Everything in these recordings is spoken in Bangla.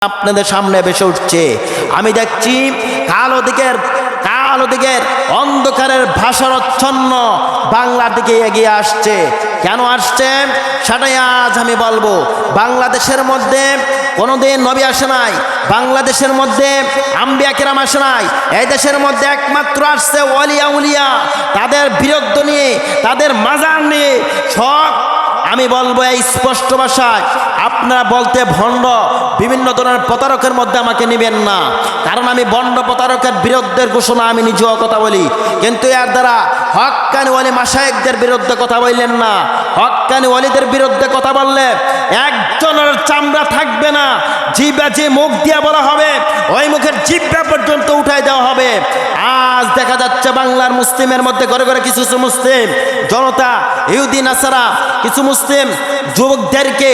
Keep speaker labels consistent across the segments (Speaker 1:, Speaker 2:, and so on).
Speaker 1: আপনাদের সামনে ভেসে উঠছে। আমি দেখছি কালো দিকের অন্ধকারের ভাষারচ্ছন্ন বাংলার দিকে এগিয়ে আসছে। কেন আসছে সেটাই আজ আমি বলবো। বাংলাদেশের মধ্যে কোনোদিন নবী আসে নাই, বাংলাদেশের মধ্যে আম্বিয়া কেরাম আসে নাই। এই দেশের মধ্যে একমাত্র আসছে ওলিয়া উলিয়া, তাদের বীরত্ব নিয়ে, তাদের মাজার নিয়ে। সব আমি বলবো এই স্পষ্ট ভাষায়, আপনারা বলতে ভণ্ড বিভিন্ন ধরনের প্রতারকের মধ্যে আমাকে নেবেন না, কারণ আমি ভণ্ড প্রতারকের বিরুদ্ধে ঘোষণা আমি নিজেও কথা বলি, কিন্তু এর দ্বারা হক্কানি ওলি মাশায়েখদের বিরুদ্ধে কথা বললেন না। হক্কানি ওলিদের বিরুদ্ধে কথা বললে একজনের চামড়া থাকবে না, জিহ্বা যে মুখ দিয়ে বলা হবে ওই মুখের জিহ্বা পর্যন্ত উঠাই দেওয়া হবে। আজ দেখা যাচ্ছে বাংলার মুসলিমের মধ্যে ঘরে ঘরে কিছু কিছু মুসলিম জনতা, ইহুদি নাসারা, কিছু মুসলিম যুবকদেরকে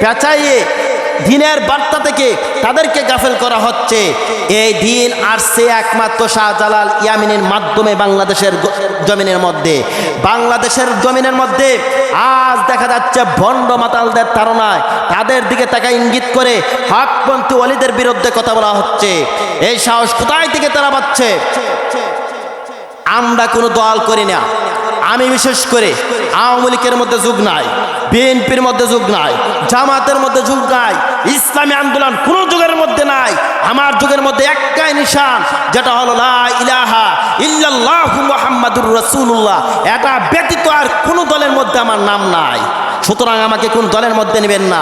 Speaker 1: পেঁচাইয়ে দিনের বার্তা থেকে তাদেরকে গাফেল করা হচ্ছে। এই দিন আসছে একমাত্র শাহজালাল ইয়ামিনের মাধ্যমে বাংলাদেশের জমিনের মধ্যে আজ দেখা যাচ্ছে ভণ্ড মাতালদের তাড়নায় তাদের দিকে তাকে ইঙ্গিত করে হকপন্থী ওলিদের বিরুদ্ধে কথা বলা হচ্ছে। এই সাহস কোথায় থেকে তারা পাচ্ছে? আমরা কোনো দল করি না। আমি বিশেষ করে আওয়ামী লীগের মধ্যে যুগ নাই, বিএনপির মধ্যে যুগ নাই, জামাতের মধ্যে যুগ নাই, ইসলামী আন্দোলন কোনো যুগের মধ্যে নাই। আমার যুগের মধ্যে একটাই নিশান, যেটা হলো লা ইলাহা ইল্লাল্লাহু মুহাম্মাদুর রাসূলুল্লাহ। এটা ব্যতীত আর কোনো দলের মধ্যে আমার নাম নাই। সুতরাং আমাকে কোন দলের মধ্যে নেবেন না।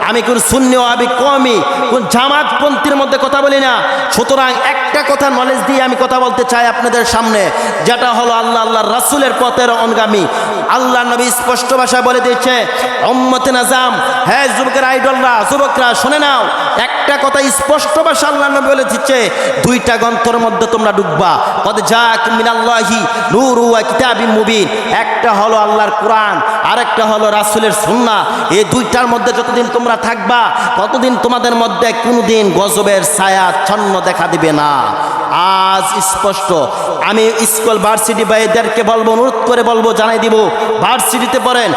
Speaker 1: আমি কোন সুন্নি ওয়াহাবি কওমি কোন জামাতপন্থীর মধ্যে কথা বলি না। সুতরাং একটা কথা নলেজ দিয়ে আমি কথা বলতে চাই আপনাদের সামনে, যেটা হলো আল্লাহর রাসূলের পথের অনুগামী। আল্লাহ নবী স্পষ্ট ভাষায় বলে দিয়েছে, উম্মতে নাজাম, হ্যাঁ যুবকের আইডলরা, যুবকরা শুনে নাও, একটা কথা স্পষ্ট ভাষা আল্লাহ নবী বলে দিচ্ছে, দুইটা গ্রন্থের মধ্যে তোমরা ঢুকবা। কদ জাআকুম মিনাল্লাহি নূরু ওয়া কিতাবিম মুবিন। একটা হলো আল্লাহর কোরআন, আরেকটা হলো রাসূলের সুন্নাহ। এই দুইটার মধ্যে যতদিন তোমরা থাকবা ততদিন তোমাদের মধ্যে কোনোদিন গজবের ছায়া ছন্ন দেখা দিবে না। আজ স্পষ্ট আমি স্কুল ভার্সিটি ভাইদেরকে বলবো, অনুরোধ করে বলবো, জানাই দিব, ভার্সিটিতে পড়েন,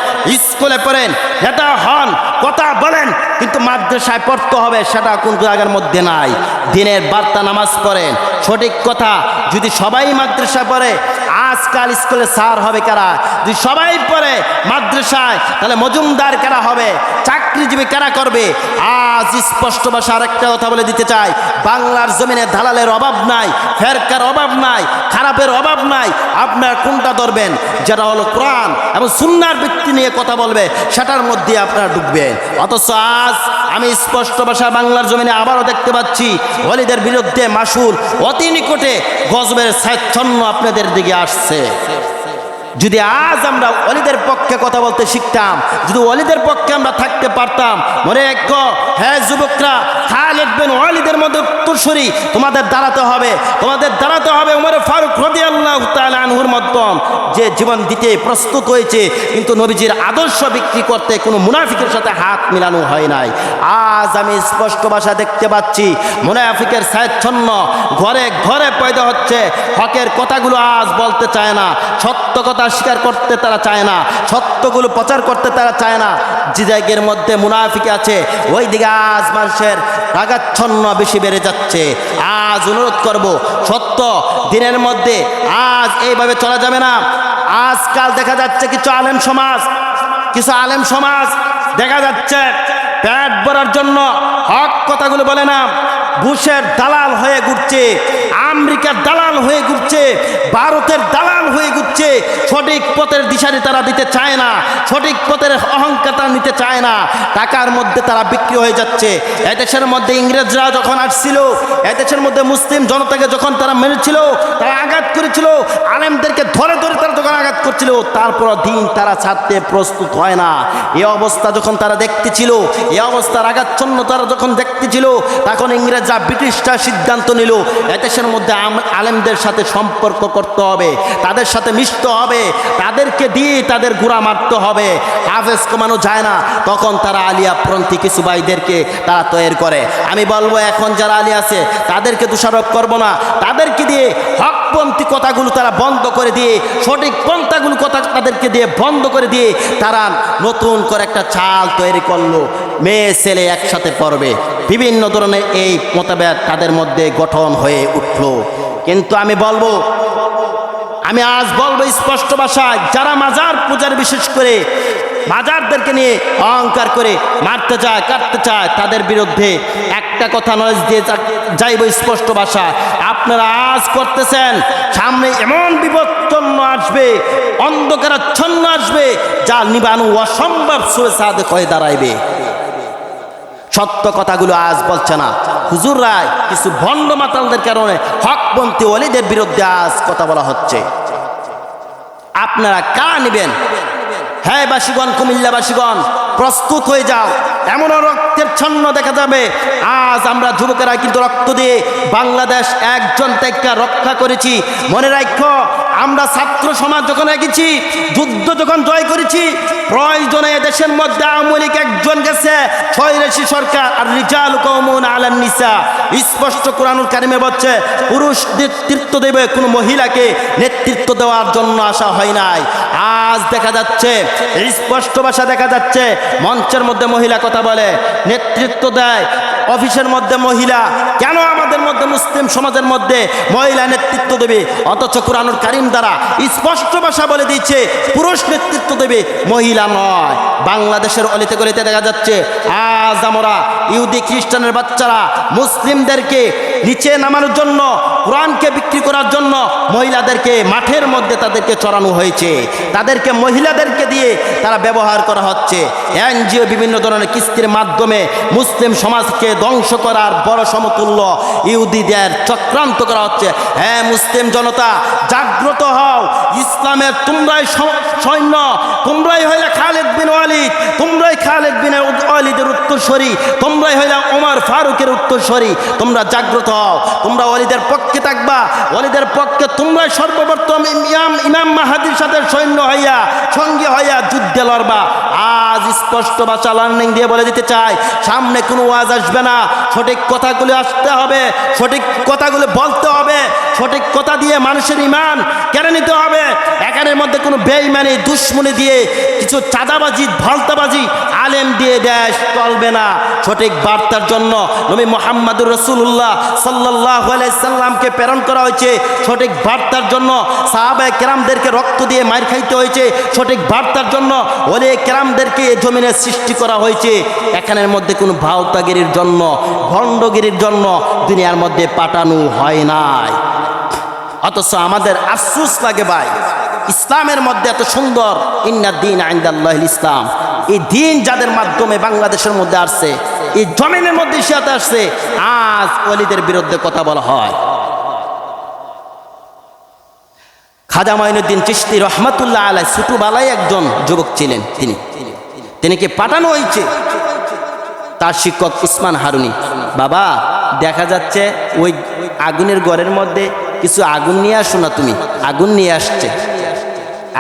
Speaker 1: স্কুলে পড়েন, নেতা হন, কথা বলেন, কিন্তু মাদ্রাসায় পড়তে হবে সেটা কোন জায়গার মধ্যে নাই। দিনের বার্তা নামাজ পড়েন, সঠিক কথা। যদি সবাই মাদ্রাসায় পড়ে, আজকাল স্কুলে স্যার হবে কারা? যদি সবাই পড়ে মাদ্রাসায়, তাহলে মজুমদার কারা হবে? চাকরিজীবী কারা করবে? আজ স্পষ্ট ভাষা আরেকটা কথা বলে দিতে চাই, বাংলার জমিনে দালালের অভাব নাই, ফেরকার অভাব নাই, খারাপের অভাব নাই। আপনার কোনটা ধরবেন? যেটা হলো কোরআন এবং সুন্নাহর ভিত্তি নিয়ে কথা বলবে, সেটার মধ্যে আপনারা ঢুকবেন। অথচ আজ আমি স্পষ্ট ভাষায় বাংলার জমিনে আবারও দেখতে পাচ্ছি ওলিদের বিরুদ্ধে মাসুল অতি নিকটে গজবের ছায়াচ্ছন্ন আপনাদের দিকে আসছে। যদি আজ আমরা ওলিদের পক্ষে কথা বলতে শিখতাম, যদি ওলিদের পক্ষে আমরা থাকতে পারতাম, মনে রাখো হ্যাঁ যুবকরা, খালিদ বিন ওয়ালিদের মধ্যে উত্তরসূরি তোমাদের দাঁড়াতে হবে, তোমাদের দাঁড়াতে হবে ওমর ফারুক রাদিয়াল্লাহু তাআলা আনহুর মতন, যে জীবন দিতে প্রস্তুত হয়েছে, কিন্তু নবীজির আদর্শ বিক্রি করতে কোনো মুনাফিকের সাথে হাত মিলানো হয় নাই। আজ আমি স্পষ্ট ভাষা দেখতে পাচ্ছি মুনাফিকের ছায়াচ্ছন্ন ঘরে ঘরে পয়দা হচ্ছে। হকের কথাগুলো আজ বলতে চায় না, সত্য কথা স্বীকার করতে তারা চায় না, সত্যগুলো প্রচার করতে তারা চায় না। যে জায়গার মধ্যে মুনাফিক আছে ওই দিকে আজ মানুষের রাগাচ্ছন্ন বেশি বেড়ে যাচ্ছে। আজ অনুরোধ করব, সত্য দিনের মধ্যে আজ এইভাবে চলা যাবে না। আজকাল দেখা যাচ্ছে কিছু আলেম সমাজ দেখা যাচ্ছে পেট ভরার জন্য হক কথাগুলো বলে না, ঘুষের দালাল হয়ে ঘুরছে, আমেরিকার দালাল হয়ে ঘুরছে, ভারতের দালাল হয়ে ঘুরছে। সঠিক পথের দিশারি তারা দিতে চায় না, সঠিক পথের অহংকার তারা নিতে চায় না। টাকার মধ্যে তারা বিক্রি হয়ে যাচ্ছে। এদেশের মধ্যে ইংরেজরা যখন আসছিল, এদেশের মধ্যে মুসলিম জনতাকে যখন তারা মেরেছিল, তারা আঘাত করেছিল, আলেমদেরকে ধরে ধরে তারা যখন আঘাত করছিল, তারপর দিন তারা ছাড়তে প্রস্তুত হয় না। এই অবস্থা যখন তারা দেখতেছিল, এই অবস্থার আঘাতছন্ন তারা যখন দেখতেছিল, তখন ইংরেজরা ব্রিটিশরা সিদ্ধান্ত নিল এদেশের মধ্যে আলেমদের সাথে সম্পর্ক করতে হবে, তাদের সাথে মিশতে হবে, তাদেরকে দিয়ে তাদের গুড়া মারতে হবে। হাফেজ কমানো যায় না, তখন তারা আলিয়াপন্থী কিছু ভাইদেরকে তারা তৈরি করে। আমি বলবো এখন যারা আলী আছে তাদেরকে দোষারোপ করবো না, তাদেরকে দিয়ে হকপন্থী কথাগুলো তারা বন্ধ করে দিয়ে, সঠিক পন্থাগুলো কথা তাদেরকে দিয়ে বন্ধ করে দিয়ে তারা নতুন করে একটা চাল তৈরি করলো। মেয়ে ছেলে একসাথে পড়বে, বিভিন্ন ধরনের এই মতভেদ তাদের মধ্যে গঠন হয়ে উঠল। কিন্তু আমি আজ বলবো স্পষ্ট ভাষায়, যারা মাজার পূজার বিশেষ করে মাজারদেরকে নিয়ে অহংকার করে মারতে চায় কাটতে চায়, তাদের বিরুদ্ধে একটা কথা নলেজ দিয়ে যাইব স্পষ্ট ভাষা। আপনারা আজ করতেছেন, সামনে এমন বিপত্তন্ন আসবে, অন্ধকারাচ্ছন্ন আসবে, যা নিবানো অসম্ভব সুয়েসাদে হয়ে দাঁড়াইবে। সত্য কথাগুলো আজ বলছে না হুজুররাই, কিছু ভণ্ড মাতালদের কারণে হকপন্থী ওলিদের বিরুদ্ধে আজ কথা বলা হচ্ছে। আপনারা কারা নেবেন? হ্যাঁ বাসীগণ, কুমিল্লাবাসীগণ প্রস্তুত হয়ে যাও, এমনও রক্তের ছন্ন দেখা যাবে। আজ আমরা যুবকেরা কিন্তু রক্ত দিয়ে বাংলাদেশ একজন থেকে রক্ষা করেছি। মনে রাখো, আমরা ছাত্র সমাজ যখন এগেছি, যুদ্ধ যখন জয় করেছি, প্রয়োজনে দেশের মধ্যে আওয়ামী লীগ একজন গেছে, 86 সরকার আর রিজাল কওমুন আলান নিসা, স্পষ্ট কোরআনুল কারিমে বলছে পুরুষ নেতৃত্ব দেবে, কোনো মহিলাকে নেতৃত্ব দেওয়ার জন্য আসা হয় নাই। আজ দেখা যাচ্ছে, স্পষ্ট ভাষা দেখা যাচ্ছে, মঞ্চের মধ্যে মহিলা কথা বলে, নেতৃত্ব দেয়, অফিসের মধ্যে মহিলা। কেন আমাদের মধ্যে মুসলিম সমাজের মধ্যে মহিলা নেতৃত্ব দেবে? অথচ কুরআনুল কারীম দ্বারা স্পষ্ট ভাষা বলে দিচ্ছে পুরুষ নেতৃত্ব দেবে, মহিলা নয়। বাংলাদেশের অলিতে গলিতে দেখা যাচ্ছে আজ আমরা ইহুদি খ্রিস্টানের বাচ্চারা মুসলিমদেরকে নিচে নামানোর জন্য, কোরআনকে বিক্রি করার জন্য মহিলাদেরকে মাঠের মধ্যে তাদেরকে চড়ানো হয়েছে, তাদেরকে মহিলাদেরকে দিয়ে তারা ব্যবহার করা হচ্ছে। এনজিও বিভিন্ন ধরনের কিস্তির মাধ্যমে মুসলিম সমাজকে ধ্বংস করার বড় সমতুল্য ইহুদিদের চক্রান্ত করা হচ্ছে। হ্যাঁ মুসলিম জনতা, জাগ্রত হও, ইসলামের তোমরাই সৈন্য, তোমরাই হইলে খালিদ বিন ওয়ালিদ, তোমরাই খালিদ বিন ওয়ালিদের উত্তরসূরি, তোমরাই হইলে ওমর ফারুকের উত্তরসূরি। তোমরা জাগ্রত হও, তোমরা ওয়ালিদের পক্ষে থাকবা, ওয়ালিদের পক্ষে তোমরাই সর্বপ্রথম ইমাম মাহাদির সাথে সৈন্য হইয়া, সঙ্গী হইয়া যুদ্ধে লড়বা। আজ স্পষ্ট ভাষা লার্নিং দিয়ে বলে দিতে চাই, সামনে কোনো ওয়াজ আসবে না, সঠিক কথাগুলো আসতে হবে, সঠিক কথাগুলো বলতে হবে, সঠিক কথা দিয়ে মানুষের ঈমান কেড়ে নিতে হবে। এখানের মধ্যে কোনো বেঈমানি দুশ্মনী দিয়ে, কিছু চাঁদাবাজি ভালতাবাজি আলেম দিয়ে দেশ চলবে না। সঠিক বার্তার জন্য নবী মুহাম্মদুর রাসূলুল্লাহ সাল্লাল্লাহু আলাইহি সাল্লামকে প্রেরণ করা হয়েছে, সঠিক বার্তার জন্য সাহাবায়ে কেরামদেরকে রক্ত দিয়ে মার খাইতে হয়েছে, সঠিক বার্তার জন্য ওলিয়ে কেরামদেরকে জমিনে সৃষ্টি করা হয়েছে। এখানের মধ্যে কোনো ভাওতাগিরির জন্য, ভণ্ডগিরির জন্য দুনিয়ার মধ্যে পাঠানো হয় নাই। অথচ আমাদের আফসোস লাগে ভাই, ইসলামের মধ্যে এত সুন্দর, ইন্না দ্বীন ইনদাল্লাহিল ইসলাম, এই দিন যাদের মাধ্যমে বাংলাদেশের মধ্যে আসছে, এই জমিনের মধ্যে ইসলাম আসছে, আজ ওলিদের বিরুদ্ধে কথা বলা হয়। খাজা মঈনুদ্দিন চিশতি রহমাতুল্লাহ আলাইহি ছোটবেলায় একজন যুবক ছিলেন, তিনি কি পাঠানো হয়েছে তার শিক্ষক উসমান হারুনি। বাবা দেখা যাচ্ছে ওই আগুনের ঘরের মধ্যে কিছু আগুন নিয়ে আসো না, তুমি আগুন নিয়ে আসছে,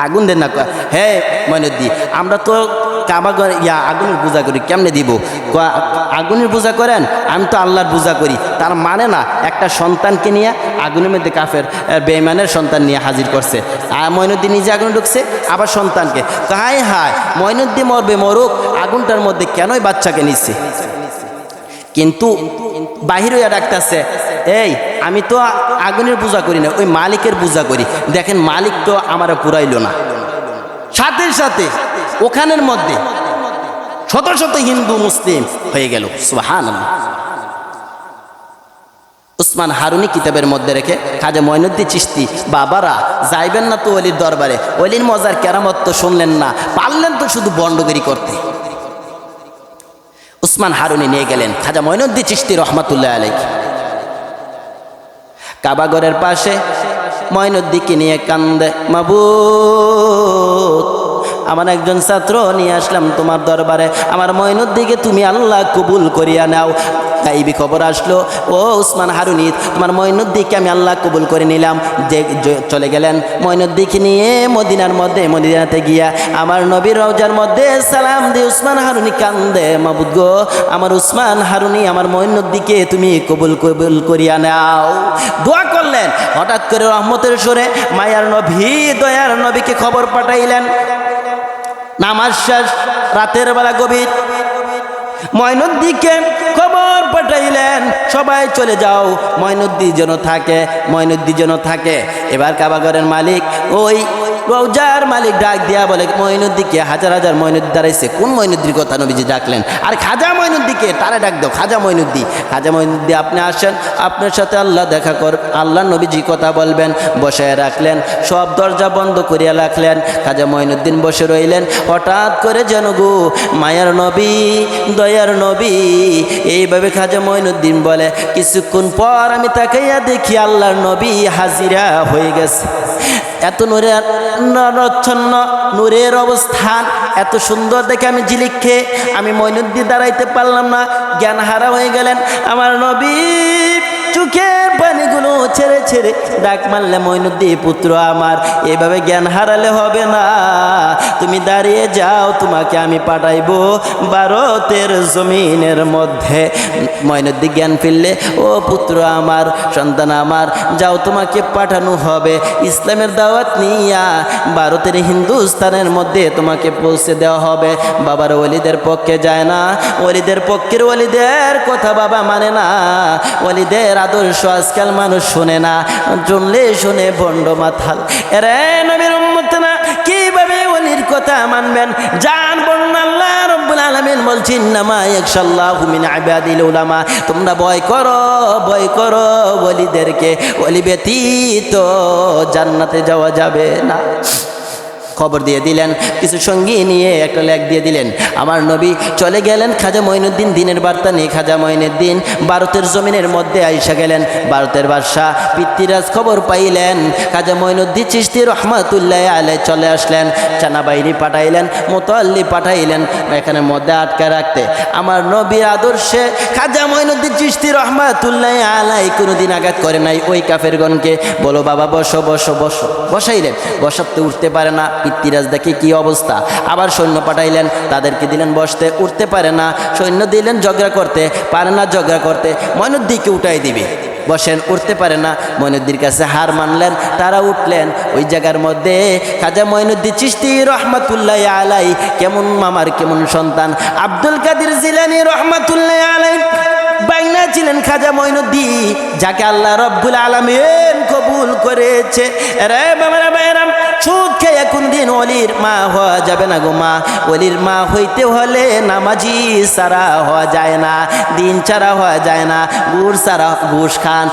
Speaker 1: আগুন দেন না। হ্যাঁ মঈনুদ্দিন, আমরা তো কাবা ঘর আগুনের পূজা করি, কেমনে দিব? আগুনের পূজা করেন, আমি তো আল্লাহর পূজা করি। তার মানে না, একটা সন্তানকে নিয়ে আগুনের মধ্যে কাফের বেঈমানের সন্তান নিয়ে হাজির করছে, আর মঈনুদ্দিন নিজে আগুনে ঢুকছে, আবার সন্তানকে। হায় হায়, মঈনুদ্দিন মরবে মরুক, আগুনটার মধ্যে কেনই বাচ্চাকে নিচ্ছে? কিন্তু বাহির হইয়া ডাকতেছে, এই আমি তো আগুনের পূজা করি না, ওই মালিকের পূজা করি। দেখেন মালিক তো আমার পুরাইল না। সাথে সাথে ওখানের মধ্যে শত শত হিন্দু মুসলিম হয়ে গেল। সুবহানাল্লাহ। উসমান হারুনি কিতাবের মধ্যে রেখে খাজা মঈনুদ্দিন চিশতি, বাবারা যাইবেন না তো ওলির দরবারে, ওলির মজার কেরামত তো শুনলেন না, পারলেন তো শুধু বন্ডগিরি করতে। উসমান হারুনি নিয়ে গেলেন খাজা মঈনুদ্দিন চিশতি রহমাতুল্লাহ আলাইহি। কাবাগরের পাশে মঈনুদ্দিনকে নিয়ে কান্দে, মাবুদ আমার একজন ছাত্র নিয়ে আসলাম তোমার দরবারে, আমার মঈনুদ্দিনকে তুমি আল্লাহ কবুল করিয়া নাও। গাইবি খবর আসলো, ও উসমান হারুনি, তোমার মঈনুদ্দিনকে আমি আল্লাহ কবুল করে নিলাম। যে চলে গেলেন মঈনুদ্দিনকে নিয়ে মদিনার মধ্যে, মদিনাতে গিয়া আমার নবীর রওজার মধ্যে সালাম দিয়ে উসমান হারুনি কান্দে, মাবুদ গো আমার উসমান হারুনি, আমার মঈনুদ্দিনকে তুমি কবুল করিয়া নাও। দোয়া করলেন। হঠাৎ করে রহমতের সুরে মায়ার নবী, দয়ার নবীকে খবর পাঠাইলেন। নামাজ শেষ, রাতের বেলা গভীর, মঈনুদ্দিনকে খবর পাঠাইলেন, সবাই চলে যাও, মঈনুদ্দিন যেন থাকে, মঈনুদ্দিন যেন থাকে। এবার কাবাঘরের মালিক ওই রওজার মালিক ডাক দিয়া বলে, মঈনুদ্দিনকে, হাজার হাজার মঈনুদ্দিন দাঁড়াইছে, কোন মঈনুদ্দিনের কথা নবীজি ডাকলেন? আর খাজা মঈনুদ্দিনকে, তারা ডাক দাও, খাজা মঈনুদ্দিন। খাজা মঈনুদ্দিন আপনি আসেন, আপনার সাথে আল্লাহ দেখা কর, আল্লাহ নবীজি কথা বলবেন। বসায় রাখলেন, সব দরজা বন্ধ করিয়া রাখলেন। খাজা মঈনুদ্দিন বসে রইলেন। হঠাৎ করে যেন গো মায়ার নবী, দয়ার নবী, এইভাবে খাজা মঈনুদ্দিন বলে। কিছুক্ষণ পর আমি তাকাইয়া দেখি আল্লাহর নবী হাজিরা হয়ে গেছে। এত নূরের নরচ্ছন্ন নূরের অবস্থান এত সুন্দর দেখে আমি ঝিলিক খেয়ে আমি মঈনুদ্দিন দাঁড়াইতে পারলাম না, জ্ঞান হারা হয়ে গেলেন। আমার নবী চোখের পানিগুলো ছেড়ে ছেড়ে ডাক মারলে, মঈনুদ্দিন পুত্র আমার, এভাবে জ্ঞান হারালে হবে না, তুমি দাঁড়িয়ে যাও, তোমাকে আমি পাঠাইবো ভারতের জমিনের মধ্যে। মঈনুদ্দিন জ্ঞান ফিরলে, ও পুত্র আমার, সন্তান আমার, যাও, তোমাকে পাঠানো হবে ইসলামের দাওয়াত নিয়া ভারতের হিন্দুস্তানের মধ্যে তোমাকে পৌঁছে দেওয়া হবে। বাবার ওলিদের পক্ষে যায় না, ওলিদের পক্ষের ওলিদের কথা বাবা মানে না, ওলিদের আদর্শ আজকাল মানুষ শোনে না, শুনলে শুনে ভণ্ড মাথাল। এরে নবীর উম্মত না, কিভাবে ওলির কথা মানবেন? জান বলুন, আল্লাহ রাব্বুল আলামিন বলছেন, নামা ইয়াখশাল্লাহু মিন ইবাদিল উলামা, তোমরা ভয় করো, ভয় করো ওলিদেরকে, ওলি ব্যতীত জান্নাতে যাওয়া যাবে না। খবর দিয়ে দিলেন, কিছু সঙ্গী নিয়ে একটা লেখ দিয়ে দিলেন। আমার নবী চলে গেলেন। খাজা মঈনুদ্দিন দিনের বার্তা নিয়ে খাজা মঈনুদ্দিন ভারতের জমিনের মধ্যে আইসা গেলেন। ভারতের বাদশাহ পৃথ্বীরাজ খবর পাইলেন, খাজা মঈনুদ্দিন চিশতি রহমাতুল্লাহ আলাইহি চলে আসলেন। সেনাবাহিনী পাঠাইলেন, মোতাল্লি পাঠাইলেন এখানে মধ্যে আটকে রাখতে। আমার নবীর আদর্শে খাজা মঈনুদ্দিন চিশতি রহমাতুল্লাহ আলাইহি কোনোদিন আঘাত করে নাই। ওই কাফেরগণকে বলো, বাবা বসো বসো বসো, বসাইলেন, বসাতে উঠতে পারে না। পৃথ্বীরাজ দেখে কি অবস্থা, আবার সৈন্য পাঠাইলেন, তাদেরকে দিলেন বসতে, উঠতে পারে না। সৈন্য দিলেন ঝগড়া করতে, পারে না ঝগড়া করতে। মঈনুদ্দিনকে উঠাই দিবে, বসেন, উঠতে পারে না। মঈনুদ্দিনের কাছে হার মানলেন, তারা উঠলেন। ওই জায়গার মধ্যে খাজা মঈনুদ্দিন চিশতি রহমাতুল্লাহ আলাইহি, কেমন মামার কেমন সন্তান, আব্দুল কাদের জিলানী রহমাতুল্লাহ আলাইহি বাইনা ছিলেন খাজা মঈনুদ্দিন, যাকে আল্লাহ রব্বুল আলামিন কবুল করেছে। রে বাবারা বাইরাম, সুদ খেয়ে কোনদিন ওলির মা হওয়া যাবে না গো মা। ওলির মা হইতে হলে নামাজি সারা হওয়া যায় না, দিন ছাড়া হওয়া যায় না। গুড় সারা, ঘুষ খান,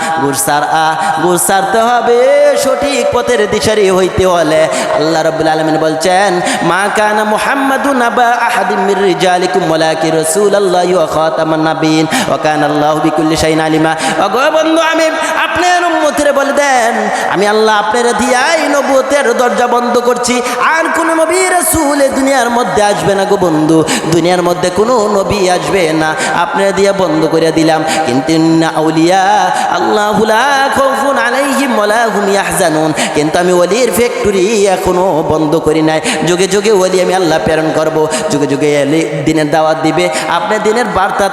Speaker 1: ঘুষ সারতে হবে, সঠিক পথের দিশারি হইতে হলে। আল্লাহ রাব্বুল আলামিন বলছেন, মা কানা মুহাম্মাদুন আবা আহাদিম মির রিজালিকুম ওয়ালাকিন রাসূলুল্লাহি ওয়া খাতামান নাবিয়িন ওয়া কানা আল্লাহু বিকুল্লি শাইইন আলিমা। ওগো বন্ধু, আমি আপনার উম্মতের বলে দেন, আমি আল্লাহ আপনার দিয়াই নবুয়তের দরজা বন্ধ করছি। আর কোন নবী রাসূল দুনিয়ার মধ্যে আসবে না গো বন্ধু, দুনিয়ার মধ্যে কোনো নবী আসবে না, আপনার দিয়া বন্ধ করে দিলাম। কিন্তু ইন্না আউলিয়া আল্লাহু লা খাউফুন আলাইহিম ওয়া লা হুম ইয়াহজানুন, কিন্তু আমি ওলির ফ্যাক্টরি এখনো বন্ধ করি নাই। যুগে যুগে ওলি আমি আল্লাহ প্রেরণ করব, যুগে যুগে দিনের দাওয়াত দিবে, আপনার দিনের বার্তা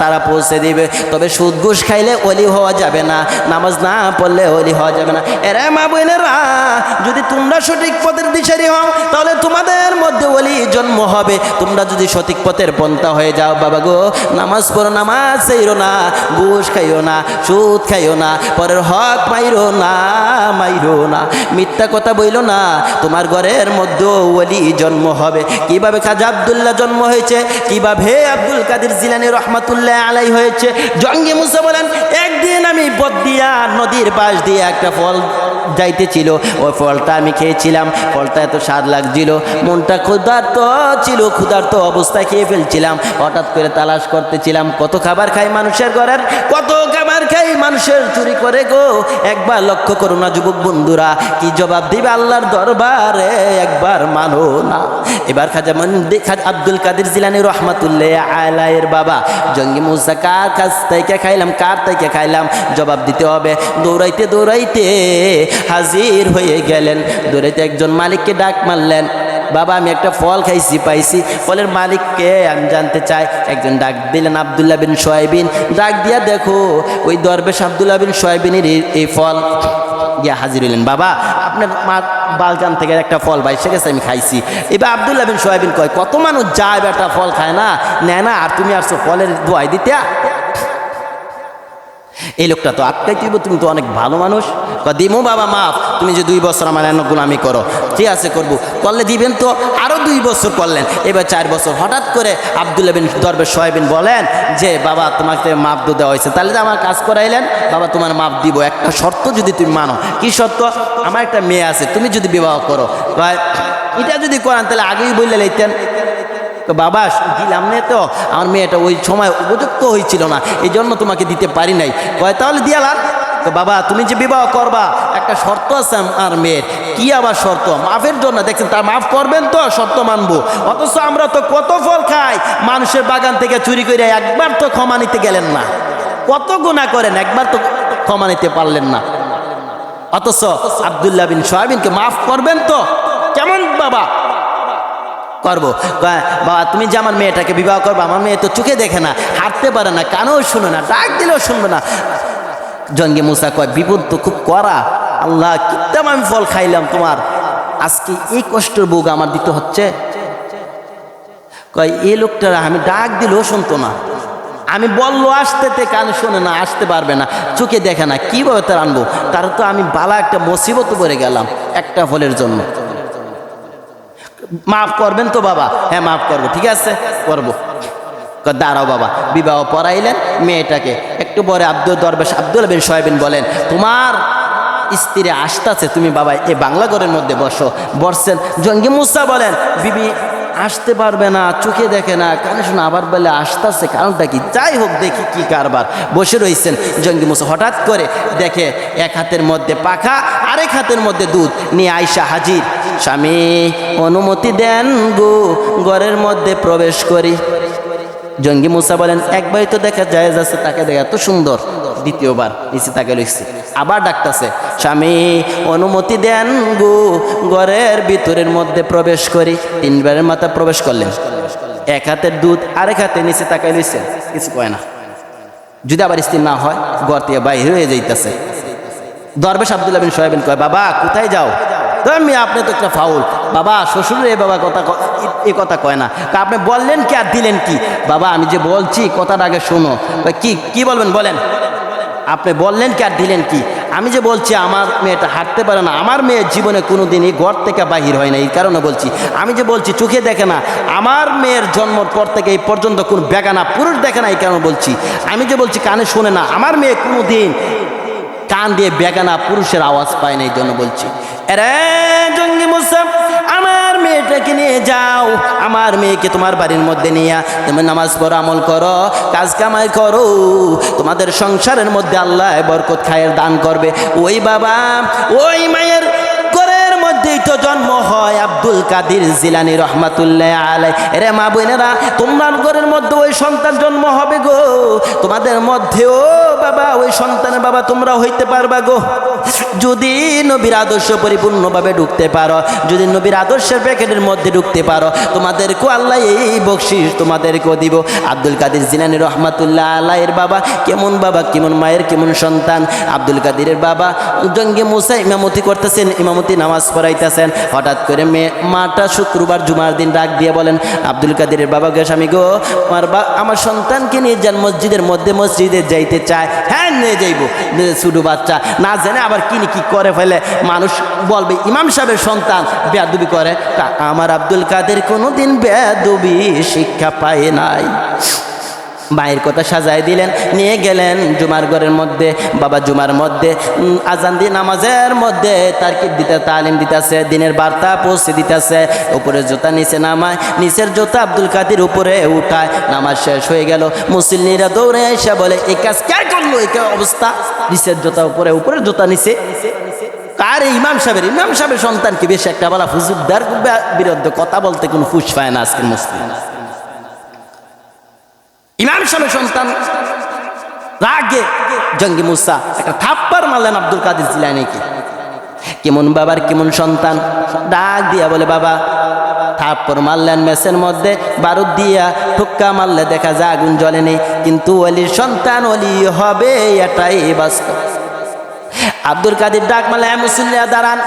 Speaker 1: তারা পৌঁছে দিবে। তবে সুদ ঘুষ খাইলে ওলি হওয়া যাবে না, নামাজ না পড়লে ওলি হওয়া যাবে না। এরে মা বোনেরা, যদি তোমরা সঠিক পথের দিশারি হও, তাহলে তোমাদের মধ্যে ওলি জন্ম হবে। তোমরা যদি সঠিক পথের পন্থা হয়ে যাও, বাবা গো, নামাজ পড়ো, নামাজ চাইরো না, ঘুষ খাইও না, সুদ খাইও না, পরের হক মাইরো না, মিথ্যা কথা বইলো না, তোমার ঘরের মধ্যে ওলি জন্ম হবে। কিভাবে খাজা আব্দুল্লাহ জন্ম হয়েছে, কিভাবে আব্দুল কাদের জিলানী রহমাতুল্লাহ আলাইহি হয়েছে। জঙ্গি মুসা বলেন, একদিন আমি পথ দিয়া নদীর পাশ দিয়ে একটা ফল যাইতেছিল, ওই ফলটা আমি খেয়েছিলাম, ফলটা এত স্বাদ লাগছিল, মনটা ক্ষুধার্ত ছিল, ক্ষুধার্ত অবস্থায় খেয়ে ফেলছিলাম। হঠাৎ করে তালাশ করতেছিলাম, কত খাবার খাই মানুষের ঘরের, কত খাবার খাই মানুষের চুরি করে গো। একবার লক্ষ্য করো না যুবক বন্ধুরা, কি জবাব দিবে আল্লাহর দরবারে, একবার মানো না। এবার খাজা আব্দুল কাদের জিলানী রহমাতুল্লাহ আলাইহির বাবা জঙ্গি মুসা কার কাছ থেকে খাইলাম, কার থেকে খাইলাম, জবাব দিতে হবে। দৌড়াইতে দৌড়াইতে হাজির হয়ে গেলেন। দৌড়াইতে একজন মালিককে ডাক মারলেন, বাবা আমি একটা ফল খাইছি, পাইছি, ফলের মালিককে আমি জানতে চাই। একজন ডাক দিলেন আব্দুল্লাহ বিন সোয়াইবিন, ডাক দিয়া দেখো ওই দরবেশ আব্দুল্লাহ বিন সোয়াইবিনের এই ফল গিয়া হাজির হইলেন, বাবা আপনার মা বালকান থেকে একটা ফল বাইসে গেছে, আমি খাইছি। এবার আব্দুল্লাহ বিন সোহাইবিন কয়, কত মানুষ যায় বেটা ফল খায় না, নেয় না, আর তুমি আসছো ফলের দোয়াই দিতে। এই লোকটা তো আটকাই দিব, তুমি তো অনেক ভালো মানুষ। দিমু বাবা মাফ, তুমি যে 2 বছর আমার এনে গুলামি করো, ঠিক আছে করবো, করলে দিবেন তো। আরও 2 বছর করলেন, এবার 4 বছর। হঠাৎ করে আব্দুল্লাহ বিন দরবেশ সোহাইবিন বলেন যে বাবা তোমাকে মাফ দেওয়া হয়েছে, তাহলে আমার কাজ করাইলেন, বাবা তোমার মাফ দিব, একটা শর্ত যদি তুমি মানো। কি শর্ত? আমার একটা মেয়ে আছে, তুমি যদি বিবাহ করো। এটা যদি করান তাহলে আগেই বললে লাইতেন। তো বাবা দিলাম না, তো আমার মেয়েটা ওই সময় উপযুক্ত হয়েছিল না, এই জন্য তোমাকে দিতে পারি নাই। কয় তাহলে দিয়ালাম। তো বাবা তুমি যে বিবাহ করবা, একটা শর্ত আছে আমার মেয়ের। কি আবার শর্ত? মাফের জন্য। দেখছেন, তার মাফ করবেন তো শর্ত মানবো। অথচ আমরা তো কত ফল খাই মানুষের বাগান থেকে চুরি করে, একবার তো ক্ষমা নিতে গেলেন না। কত গুনাহ করেন, একবার তো ক্ষমা নিতে পারলেন না। অথচ আব্দুল্লাহ বিন সোহাইবিনকে মাফ করবেন তো? কেমন বাবা করবো? বাবা তুমি যে আমার মেয়েটাকে বিবাহ করবো, আমার মেয়ে তো চোখে দেখে না, হাঁটতে পারে না, কানেও শুনে না, ডাক দিলেও শুনবে না। জঙ্গে মুসা কয়, বিপদ তো খুব করা, আল্লাহ কিতাম আমি ফল খাইলাম তোমার, আজকে এই কষ্টের ভোগ আমার দিতে হচ্ছে। কয় এই লোকটারা আমি ডাক দিলেও শুনতো না, আমি বললো আসতে, কানে শোনে না, আসতে পারবে না, চোখে দেখে না, কীভাবে তার আনবো? তার তো আমি বালা একটা মুসিবত পড়ে গেলাম একটা ফলের জন্য। মাফ করবেন তো বাবা? হ্যাঁ মাফ করবো। ঠিক আছে করবো। দাঁড়াও বাবা, বিবাহ পড়াইলেন মেয়েটাকে। একটু পরে আব্দুল্লাহ বিন সোহাইবিন বলেন, তোমার স্ত্রী আসতেছে, তুমি বাবা এই বাংলা ঘরের মধ্যে বসো। বসছেন, জঙ্গি মুসা বলেন, বিবি আসতে পারবে না, চোখে দেখে না, কানে শোনা, আবার বলে আসতেছে, কারণটা কি? যাই হোক দেখি কি কারবার। বসে রয়েছেন, জঙ্গি মুসা হঠাৎ করে দেখে এক হাতের মধ্যে পাখা, আরেক হাতের মধ্যে দুধ নিয়ে আয়সা হাজির। স্বামী অনুমতি দেন গো, ঘরের মধ্যে প্রবেশ করি। জঙ্গি মুসা বলেন, একবারই তো দেখা যায় যাচ্ছে, তাকে দেখা এত সুন্দর। দ্বিতীয়বার নিচে তাকে লিখছে, আবার ডাকতেছে, স্বামী অনুমতি দেন গো, ঘরের ভিতরের মধ্যে প্রবেশ করি। 3 বারের মাথা প্রবেশ করলেন, এক হাতের দুধ, আরেক হাতে নিচে তাকাই লইছে, কিছু কয় না। যদি আবার স্ত্রী না হয়, ঘর থেকে বাইরে হয়ে যাইতেছে। দরবেশ আব্দুল্লাহ বিন সোহাইবিন কয়, বাবা কোথায় যাও? তুমি আপনি তো একটা ফাউল বাবা, শ্বশুর এ বাবা এই কথা কয় না। আপনি বললেন কি আর দিলেন কি? বাবা আমি যে বলছি কথাটা আগে শোনো। কি বলবেন বলেন? আপনি বললেন কি আর দিলেন কি? আমি যে বলছি আমার মেয়েটা হাঁটতে পারে না, আমার মেয়ের জীবনে কোনো দিনই ঘর থেকে বাহির হয় না, এই কারণে বলছি। আমি যে বলছি চোখে দেখে না, আমার মেয়ের জন্মর পর থেকে এই পর্যন্ত কোনো বেগানা পুরুষ দেখে না, এই কারণে বলছি। আমি যে বলছি কানে শোনে না, আমার মেয়ে কোনো দিন কান দিয়ে বেগানা পুরুষের আওয়াজ পায় না, এই জন্য বলছি। এরে জঙ্গি মুসা, আমার মেয়েটাকে নিয়ে যাও, আমার মেয়েকে তোমার বাড়ির মধ্যে নিয়ে তুমি নামাজ পড়ো, আমল করো, কাজ কামাই করো, তোমাদের সংসারের মধ্যে আল্লাহ বরকত খায়ের দান করবে। ওই বাবা ওই মায়ের ঘরের মধ্যেই তো জন্ম হয় আব্দুল কাদের জিলানী রহমাতুল্লাহ আলাইহি। এরে মা বোনেরা, তোমার ঘরের মধ্যে ওই সন্তান জন্ম হবে গো, তোমাদের মধ্যেও বাবা ওই সন্তানের বাবা তোমরা হইতে পারবা গো, যদি নবীর আদর্শ পরিপূর্ণভাবে ঢুকতে পারো, যদি নবীর আদর্শের প্যাকেটের মধ্যে ঢুকতে পারো, তোমাদেরকে আল্লাহ এই বকশিশ তোমাদেরকেও দিব। আব্দুল কাদের জিলানী রহমাতুল্লাহ আলাইহির বাবা কেমন বাবা, কেমন মায়ের, কেমন সন্তান। আব্দুল কাদেরের বাবা জঙ্গি মুসা ইমামতি করতেছেন, ইমামতি নামাজ পড়াইতেছেন। হঠাৎ করে মাটা শুক্রবার জুমার দিন ডাক দিয়ে বলেন, আব্দুল কাদেরের বাবা গো, স্বামী গো, আমার সন্তানকে নিয়ে যান মসজিদের মধ্যে, মসজিদে যাইতে চায়। হ্যাঁ নিয়ে যাইব। ছোট বাচ্চা না জানে আবার কি করে ফেলে, মানুষ বলবে ইমাম সাহেবের সন্তান বেয়াদবি করে। আমার আব্দুল কাদের কোনোদিন বেয়াদবি শিক্ষা পায় নাই। মায়ের কথা সাজায় দিলেন, নিয়ে গেলেন জুমার ঘরের মধ্যে। বাবা জুমার মধ্যে আজান দিয়ে নামাজের মধ্যে তারকিব দিতে, তালিম দিতেছে, দিনের বার্তা পৌঁছে দিতেছে। উপরের জুতা নিচে নামায়, নিচের জুতা আব্দুল কাদের উপরে উঠায়। নামাজ শেষ হয়ে গেল, মুসল্লিরা দৌড়ে এসে বলে, এই কাজ কে করলো, এই অবস্থা, নিচের জুতা উপরে, উপরের জুতা নিচে। কার? ইমাম সাহেবের সন্তানকে বেশ একটা বলা হুজুরদার বিরুদ্ধে কথা বলতে কোনো ফুস পায় না আজকের মুসলিম। ইমাম সাহেবের সন্তান রাগে জঙ্গি মুসা একটা থাপ্পড় মারলেন আব্দুল কাদের জিলানীকে। কেমন বাবার কেমন সন্তান, ডাক দিয়া বলে, বাবা থাপ্পড় মারলেন মেসের মধ্যে, বারুদ দিয়া ঠুক্কা মারলে দেখা যায় আগুন জ্বলেনি, কিন্তু ওলির সন্তান ওলি হবে এটাই বাস্তব। আব্দুল কাদের ডাক মারলে মুসল্লিরা দাঁড়ান।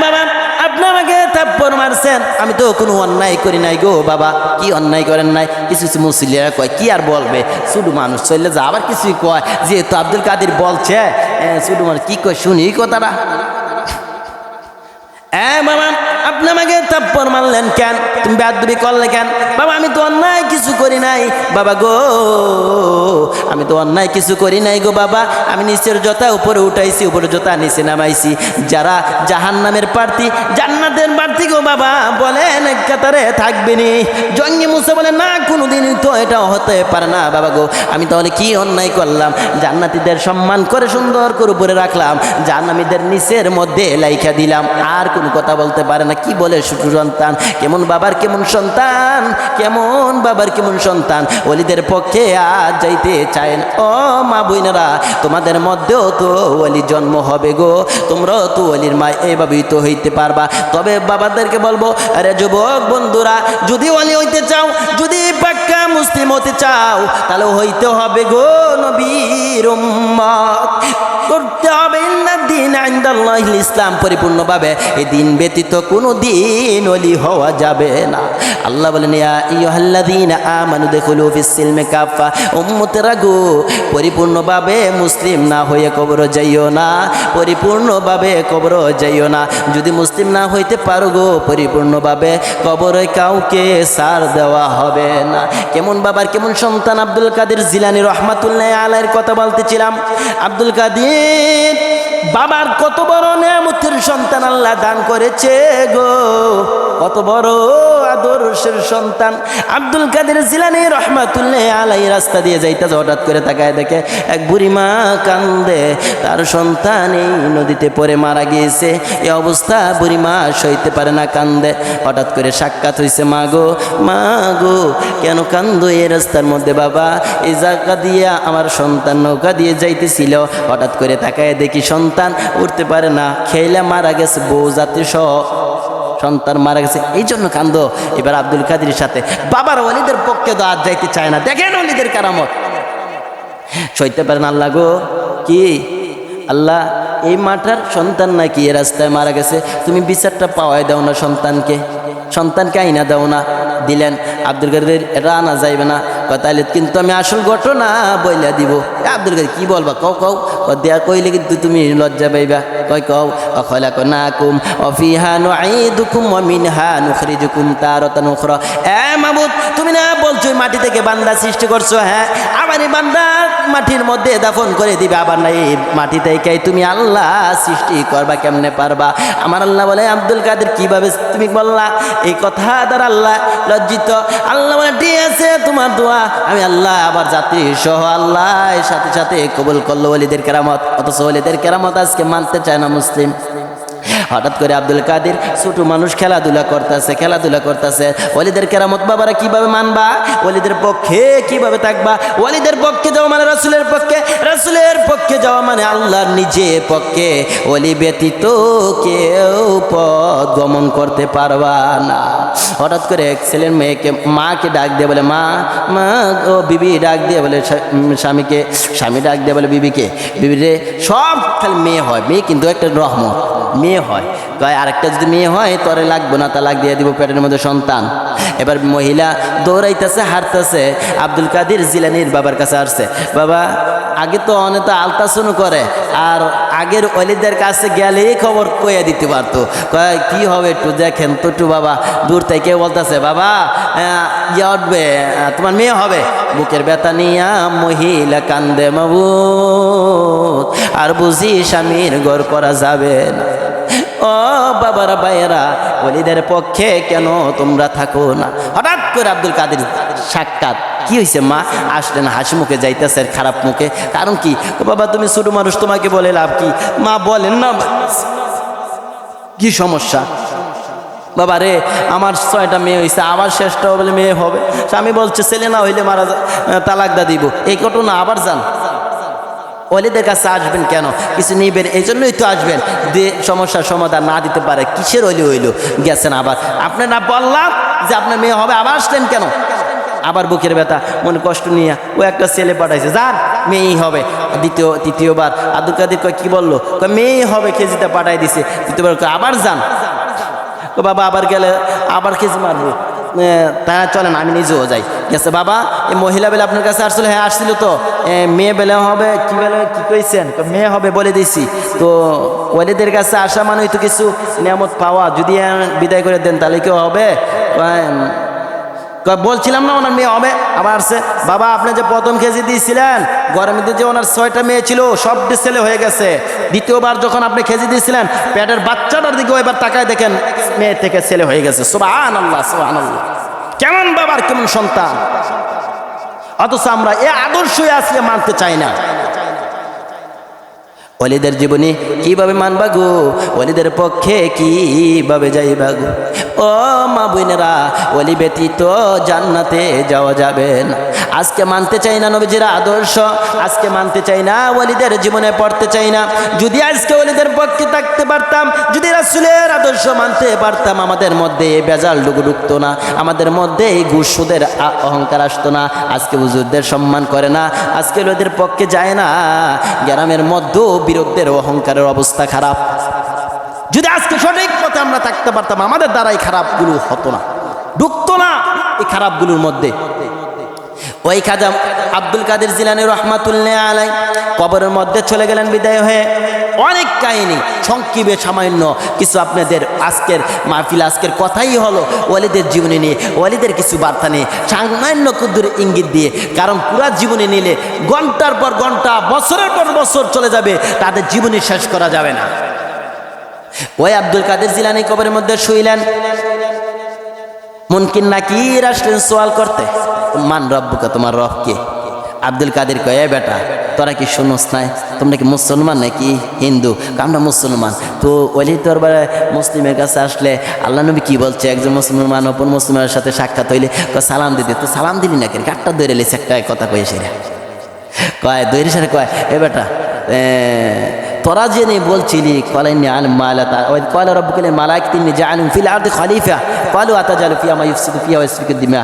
Speaker 1: বাবা আপনি আমাকে থাপ্পড় মারছেন, আমি তো কোনো অন্যায় করি নাই গো বাবা। কি অন্যায় করেন নাই? কিছু কিছু মুসল্লিরা কয় কি আর বলবে, শুধু মানুষ চললে যা, আবার কিছুই কয় যেহেতু আব্দুল কাদের বলছে শুধু মানুষ কি কয় শুনি কথাটা। বাবা আপনি আমাকে থাপ্পড় মারলেন কেন? তুমি বেয়াদবি করলে কেন? বাবা আমি তো অন্যায় কিছু করি নাই বাবা গো, আমি তো অন্যায় কিছু করি নাই গো বাবা। আমি নিচের জোতা উপরে উঠাইছি, উপরে জোতা নিচে নামাইছি। যারা জাহান্নামের প্রার্থী জান্নাতের প্রার্থী গো বাবা বলেন কাতারে থাকবেনি। জঙ্গি মুসা বলে না, কোনোদিনই তো এটা হতে পারে না বাবা গো। আমি তাহলে কি অন্যায় করলাম? জান্নাতীদের সম্মান করে সুন্দর করে উপরে রাখলাম, জাহান্নামীদের নিচের মধ্যে লাইখা দিলাম। আর কোনো কথা বলতে পারে না। কি বলে ছোট সন্তান, কেমন বাবার কেমন সন্তান, কেমন বাবার কেমন সন্তান। ওলিদের পক্ষে আজ যাইতে চায় না। ও মা বোনেরা, তোমাদের মধ্যেও তো ওলি জন্ম হবে গো, তোমরাও তো ওলির মা এইভাবেই তো হইতে পারবা। তবে বাবাদেরকে বলবো, আরে যুবক বন্ধুরা, যদি ওলি হইতে চাও, যদি পাক্কা মুসলিম হতে চাও, তাহলে হইতে হবে গো নবীর উম্মত, করতে হবে ইন্নাদ্দীন ইনদাল্লাহিল ইসলাম পরিপূর্ণভাবে। এই দিন ব্যতীত কোনো দিন ওলি হওয়া যাবে না। আল্লাহ বলেন ইয়া আইয়ুহাল্লাযীনা আমানু দুখুলু ফিস-সিলমি কাফা, উম্মতেরা গো পরিপূর্ণভাবে মুসলিম না হয়ে কবর যাইও না, পরিপূর্ণভাবে কবর যাইও না। যদি মুসলিম না হইতে পারো গো পরিপূর্ণভাবে, কবরে কাউকে ছাড় দেওয়া হবে না। কেমন বাবার কেমন সন্তান। আব্দুল কাদের জিলানী রহমাতুল্লাহি আলাইহির কথা বলতেছিলাম। আব্দুল কাদের বাবার কত বড় নেয়ামতের সন্তান আল্লাহ দান করেছে গো, কত বড় আদর্শের সন্তান। আব্দুল কাদের জিলানী রহমাতুল্লাহি আলাইহি রাস্তা দিয়ে যাইতেছে, হঠাৎ করে তাকায় দেখে এক বুড়িমা কান্দে, তার সন্তান এই নদীতে পড়ে মারা গিয়েছে। এই অবস্থা বুড়িমা সইতে পারে না, কান্দে। হঠাৎ করে সাক্ষাৎ হয়েছে, মা গো কেন কান্দো এই রাস্তার মধ্যে? বাবা এই জায়গা দিয়ে আমার সন্তান নৌকা দিয়ে যাইতেছিল, হঠাৎ করে তাকায় দেখি সন্তান উঠতে পারে না, খেলে মারা গেছে, বউ জাতি সহ সন্তান মারা গেছে, এই জন্য কান্দো। এবার আব্দুল কাদের সাথে বাবার ওলিদের পক্ষে তো আজ যাইতে চায় না। দেখেন ওলিদের কারামত, সইতে পারেন। আল্লাহ গো কি আল্লাহ, এই মাটার সন্তান নাকি এ রাস্তায় মারা গেছে, তুমি বিচারটা পাওয়াই দাও না, সন্তানকে আইনা দাও না। দিলেন। আব্দুল কাদের এটা আনা যাইবে না, তাইলে কিন্তু আমি আসল ঘটনা বইলা দিব। আব্দুল কাদের কি বলবা, কও দেয়া কইলে কিন্তু তুমি লজ্জা পাইবা। কও খলাকনাকুম ওয়া ফিহা নুঈদুকুম ওয়া মিনহা নুখরিজুকুম তারাতান উখরা। মাবুদ তুমি না বলছো মাটি থেকে বান্দা সৃষ্টি করছো, হ্যাঁ আবার এই বান্দা মাটির মধ্যে দাফন করে দিবে, আবার না এই মাটি থেকে তুমি আল্লাহ সৃষ্টি করবা, কেমনে পারবা? আমার আল্লাহ বলে আব্দুল কাদের কিভাবে তুমি বললা? এই কথা দ্বারা আল্লাহ লজ্জিত। আল্লাহ বলে ঠিক আছে তোমার দোয়া আমি আল্লাহ আবার যাত্রী সহ আল্লাহ সাথে সাথে কবুল করলো ওলিদের কেরামত। অথচ ওলিদের কেরামত আজকে মানতে চায় না মুসলিম। হঠাৎ করে আব্দুল কাদের ছোট মানুষ খেলাধুলা করতেছে। ওলিদের কেরামত বাবারা কিভাবে মানবা? ওলিদের পক্ষে কিভাবে থাকবা? ওলিদের পক্ষে যাওয়া মানে রাসূলের পক্ষে যাওয়া মানে আল্লাহর নিজে পক্ষে। ওলি ব্যতীত কেউ পথ গমন করতে পারবা না। হঠাৎ করে এক ছেলের মেয়েকে মাকে ডাক দিয়ে বলে মা ও বিবি ডাক দিয়ে বলে স্বামীকে, স্বামী ডাক দিয়ে বলে বিবিকে, বিবিরে সব খালি মেয়ে হয়, মেয়ে কিন্তু একটা রহমত, মেয়ে হয়। কয় আরেকটা যদি মেয়ে হয় তরে লাগবো না, তালাক দিয়ে দিব, পেটের মধ্যে সন্তান। এবার মহিলা দৌড়াইতেছে হাঁটতেছে, আব্দুল কাদের জিলানীর বাবার কাছে আসছে। বাবা আগে তো অনেক আলতাসনু করে, আর আগের ওলিদের কাছে গেলেই খবর কইয়া দিতে পারতো। কয় কি হবে একটু দেখেন তো একটু। বাবা দূর থেকে বলতেছে বাবা ইয়ে উঠবে, তোমার মেয়ে হবে। বুকের ব্যথা নিয়া মহিলা কান্দে, মাবুদ আর বুঝি স্বামীর ঘর করা যাবে না। ও বাবারা ভাইয়েরা, ওলিদের পক্ষে কেন তোমরা থাকো না? হঠাৎ করে আব্দুল কাদের সাক্ষাৎ, কি হয়েছে মা? আসলেন হাসি মুখে যাইতেছে খারাপ মুখে, কারণ কি? বাবা তুমি ছোট মানুষ, তোমাকে বলে লাভ কি? মা বলেন না কি সমস্যা? বাবা রে আমার 6টা মেয়ে হয়েছে, আবার শেষটাও বলে মেয়ে হবে। স্বামী বলছে ছেলে না হইলে মারা তালাক দা দিব। এই ঘটনা আবার যান। ওলিদের কাছে আসবেন কেন? কিছু নিবেন, এই জন্যই তো আসবেন। সমস্যার সমাধান না দিতে পারে কিসের ওলি হইল? গেছেন আবার। আপনার না বললাম যে আপনার মেয়ে হবে, আবার আসলেন কেন? আবার বুকের ব্যথা মনে কষ্ট নিয়ে ও একটা ছেলে পাঠাইছে, যার মেয়েই হবে। তৃতীয়বার আব্দুল কাদের কয় কি বললো, কয় মেয়েই হবে, কেজিতে পাঠাই দিছে। তৃতীয়বার কয় আবার যান, বাবা আবার গেলে আবার কেজি মারবো, তা চলেন আমি নিজেও যাই। গেছে বাবা এই মহিলা বেলা আপনার কাছে আসছিল, হ্যাঁ আসছিল তো, মেয়ে বেলা হবে, কি বেলা কি কইছেন, মেয়ে হবে বলে দিছি তো। ওয়ালিদের কাছে আসা মানে তো কিছু নিয়ামত পাওয়া, যদি বিদায় করে দেন তাহলে কেউ হবে? বলছিলাম না ওনার মেয়ে হবে। আবার আসছে, বাবা আপনি যে প্রথম কেজি দিয়েছিলেন গরমের দিন যে ওনার 6টা মেয়ে ছিল সবটি ছেলে হয়ে গেছে। দ্বিতীয়বার যখন আপনি কেজি দিয়েছিলেন পেটের বাচ্চাটার দিকে এবার তাকায় দেখেন মেয়ে থেকে ছেলে হয়ে গেছে। সুবহানাল্লাহ সুবহানাল্লাহ, কেমন বাবার কেমন সন্তান। অথচ আমরা এ আদর্শই আজকে মানতে চাই না। ওয়ালিদের জীবনী কিভাবে মানবা গো, ওয়ালিদের পক্ষে কিভাবে যাইবা গো। ও মা বোনেরা, ওয়ালি ব্যতীত জান্নাতে যাওয়া যাবে না। আজকে মানতে চাই না নবীজির আদর্শ, আজকে মানতে চাই না, ওয়ালিদের জীবনে পড়তে চাই না। যদি আজকে ওয়ালিদের পক্ষে থাকতে পারতাম, যদি রাসূলের আদর্শ মানতে পারতাম, আমাদের মধ্যে এই বেজাল ঢুকতো না, আমাদের মধ্যে এই ঘুষ সুদের অহংকার আসতো না। আজকে হুজুরদের সম্মান করে না, আজকে ওদের পক্ষে যায় না, গ্রামের মধ্যেও বিরোধের অহংকারের অবস্থা খারাপ। যদি আজকে সঠিক পথে আমরা থাকতে পারতাম, আমাদের দ্বারা এই খারাপগুলো হতো না, ঢুকতো না এই খারাপগুলোর মধ্যে। ওই খাজা আব্দুল কাদের জিলানী রহমাতুল্লাহ আলাইহি কবরের মধ্যে চলে গেলেন বিদায় হয়ে। অনেক কাহিনী সংক্ষেপে সামান্য কিছু আপনাদের আজকের মাহফিল, আজকের কথাই হলো ওয়ালিদের জীবনী নিয়ে, ওয়ালিদের কিছু বার্তা নিয়ে, সামান্য ক্ষুদ্র ইঙ্গিত দিয়ে। কারণ পুরা জীবনী নিলে ঘন্টার পর ঘন্টা, বছরের পর বছর চলে যাবে, তাদের জীবনী শেষ করা যাবে না। ওই আব্দুল কাদের জিলানী কবরের মধ্যে শুইলেন। মুনকির নাকির আসলেন সওয়াল করতে, মান রব্বুকা, তোমার রব কে? আব্দুল কাদের কয়, বেটা তোরা কি শুনোস নাই, তোমরা কি মুসলমান নাকি হিন্দু? আমরা মুসলমান। তো ওলি দরবারে মুসলিমের কাছে আসলে আল্লাহ নবী কি বলছে, একজন মুসলমান অপর মুসলমানের সাথে সাক্ষাৎ হইলে সালাম দিতে, তো সালাম দিলি না কেন? কাঠটা দৌড়ে লেছে একটা কথা কয়ে সেরা কয় দৈরি সাথে কয়, এ বেটা তোরা জেনে বলছিলি কলাইনি আলম মালাতা ওই কলা রব্বুকুল মালাইকাতিনি জাআলুম ফিল আরদি খলিফা ক্বালু আতাজালু ফিহা মা ইফসিদু ফিহা ওয়া ইয়াসফিকু দিমা।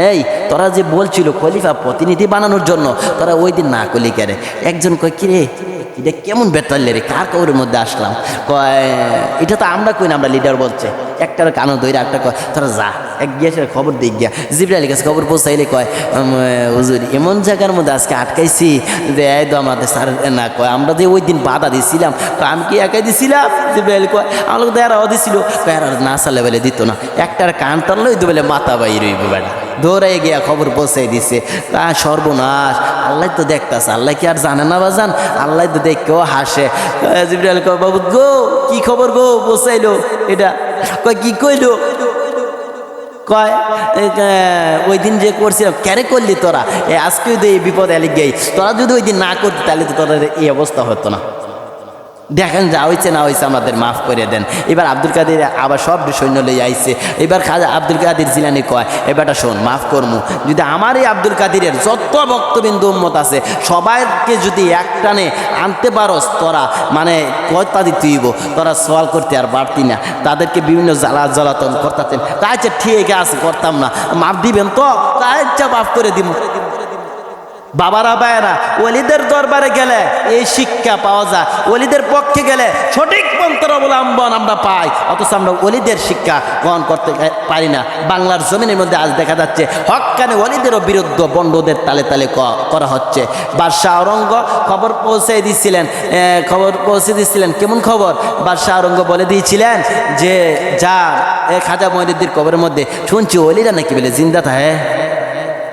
Speaker 1: এই তোরা যে বলছিল খলিফা প্রতিনিধি বানানোর জন্য, তোরা ওই দিন না করলি কেন? একজন কয় কি রে এটা কেমন বেতাল্লে রে, কার কবরের মধ্যে আসলাম? কয় এটা তো আমরা কই না, আমরা লিডার বলছে। একটার কানো ধরে একটা কয় তোরা যা এক গিয়ে খবর দিক গিয়া জিবরাইল কাছে খবর পৌঁছাইলে কয় হুজুর এমন জায়গার মধ্যে আজকে আটকাইছি যে এই তো আমাদের স্যার না কয় আমরা যে ওই দিন বাধা দিছিলাম, আমি কি একাই দিছিলাম? জিবরাইল কয় আমার লোক এরাও দিছিল, কয় এরা না চালে বলে দিত না, একটার কান টানলো ওই তো বলে মাথা বাইর হইবে বেড়া, দৌড়াই গিয়া খবর পৌঁছাই দিছে। সর্বনাশ, আল্লাহ তো দেখতেছে, আল্লাহ কি আর জানে না বাজান? আল্লাহ তো দেখেও হাসে। জিবরাইল কয় বাবু গো কি খবর গো, পৌঁছাইলো এটা? কয় কি কইলো? কয় ওই দিন যে করছিলাম। ক্যারে করলি তোরা? আজকে তো এই বিপদ এলে গেই, তোরা যদি ওই দিন না করতি তাহলে তো তোদের এই অবস্থা হতো না। দেখেন যা হয়েছে না হয়েছে আমাদের মাফ করে দেন। এবার আব্দুল কাদের আবার সব সৈন্য লই আইছে। এবার খাজা আব্দুল কাদের জিলানী কয়, এবারটা শোন মাফ করমু, যদি আমার এই আব্দুল কাদিরের যত ভক্তবিন্দু উম্মত আছে সবাইকে যদি একটানে আনতে পারস, তোরা মানে কয়তা দিতেইব, তোরা সওয়াল করতে আর পারতি না, তাদেরকে বিভিন্ন জ্বালাতন করতেন। তাই ঠিক আছে করতাম না, মাফ দিবেন তো? তাই মাফ করে দিব। বাবারা ভাইয়েরা, ওলিদের দরবারে গেলে এই শিক্ষা পাওয়া যায়, ওলিদের পক্ষে গেলে সঠিক পন্থার অবলম্বন আমরা পাই। অথচ আমরা ওলিদের শিক্ষা গ্রহণ করতে পারি না। বাংলার জমিনের মধ্যে আজ দেখা যাচ্ছে হক্কানে ওলিদেরও বিরুদ্ধে বন্ডদের তালে তালে করা হচ্ছে। বাদশাহ আওরঙ্গ খবর পৌঁছে দিচ্ছিলেন। কেমন খবর? বাদশাহ আওরঙ্গ বলে দিয়েছিলেন যে যা খাজা মঈনুদ্দিন কবরের মধ্যে শুনছি ওলিরা নাকি বলে জিন্দা থাকে।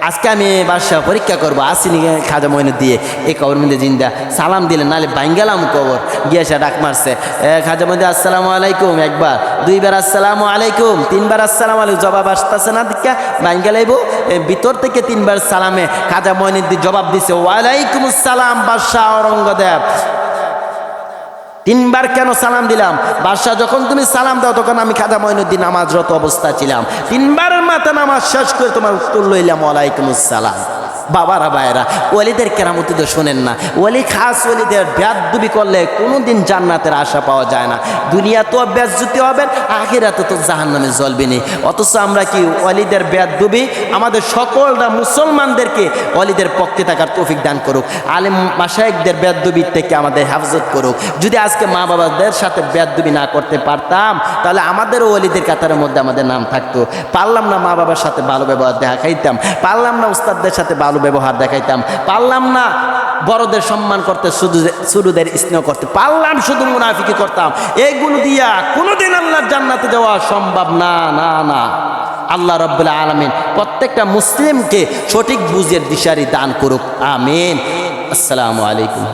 Speaker 1: আজকে আমি বাদশাহ পরীক্ষা করবো, আসিনি খাজা মঈনুদ্দিন দিয়ে এই কবর মধ্যে জিন্দা। সালাম দিলেন, নাহলে বাইঙ্গালাম কবর গিয়ে সে ডাক মারছে, খাজা মঈনুদ্দিন আসসালামু আলাইকুম, একবার দুইবার আসসালামু আলাইকুম, তিনবার আসসালামু আলাইকুম, জবাব আসতেছে না, দিকা বাইঙ্গালাইব। ভিতর থেকে তিনবার সালামে খাজা মঈনুদ্দিন জবাব দিছে ওয়ালাইকুম আসসালাম বাদশাহ আওরঙ্গজেব। তিনবার কেন সালাম দিলাম? বাদশাহ যখন তুমি সালাম দাও তখন আমি খাজা মঈনুদ্দিন নামাজরত অবস্থা ছিলাম, তিনবারের মাথা নামাজ শেষ করে তোমার উত্তর লইলাম ওয়ালাইকুম আসসালাম। বাবারা ভাইয়েরা, ওলিদের কেরামতি তো শোনেন না। ওলি খাস ওলিদের বেয়াদবি করলে কোনোদিন জান্নাতের আশা পাওয়া যায় না। দুনিয়া তো বেজ্জতি হবেন, আখিরাতে তো জাহান্নামে জ্বলবেনি। অথচ আমরা কি ওলিদের বেয়াদবি, আমাদের সকলরা মুসলমানদেরকে ওলিদের পক্ষে থাকার তৌফিক দান করুক। আলেম মাশায়েখদের বেয়াদবির থেকে আমাদের হেফাজত করুক। যদি আজকে মা বাবাদের সাথে বেয়াদবি না করতে পারতাম, তাহলে আমাদেরও ওলিদের কাতারের মধ্যে আমাদের নাম থাকতো। পারলাম না মা বাবার সাথে ভালো ব্যবহার দেখাইতাম, পারলাম না উস্তাদদের সাথে ভালো ব্যবহার দেখাইতাম, পারলাম না বড়দের সম্মান করতে, ছোটদের স্নেহ করতে, পারলাম শুধু মুনাফিকি করতাম। এইগুলো দিয়া কোনোদিন আল্লাহর জান্নাতে যাওয়া সম্ভব না, না, না। আল্লাহ রাব্বুল আলামিন প্রত্যেকটা মুসলিমকে সঠিক বুঝের দিশারি দান করুক, আমিন। আসসালামু আলাইকুম।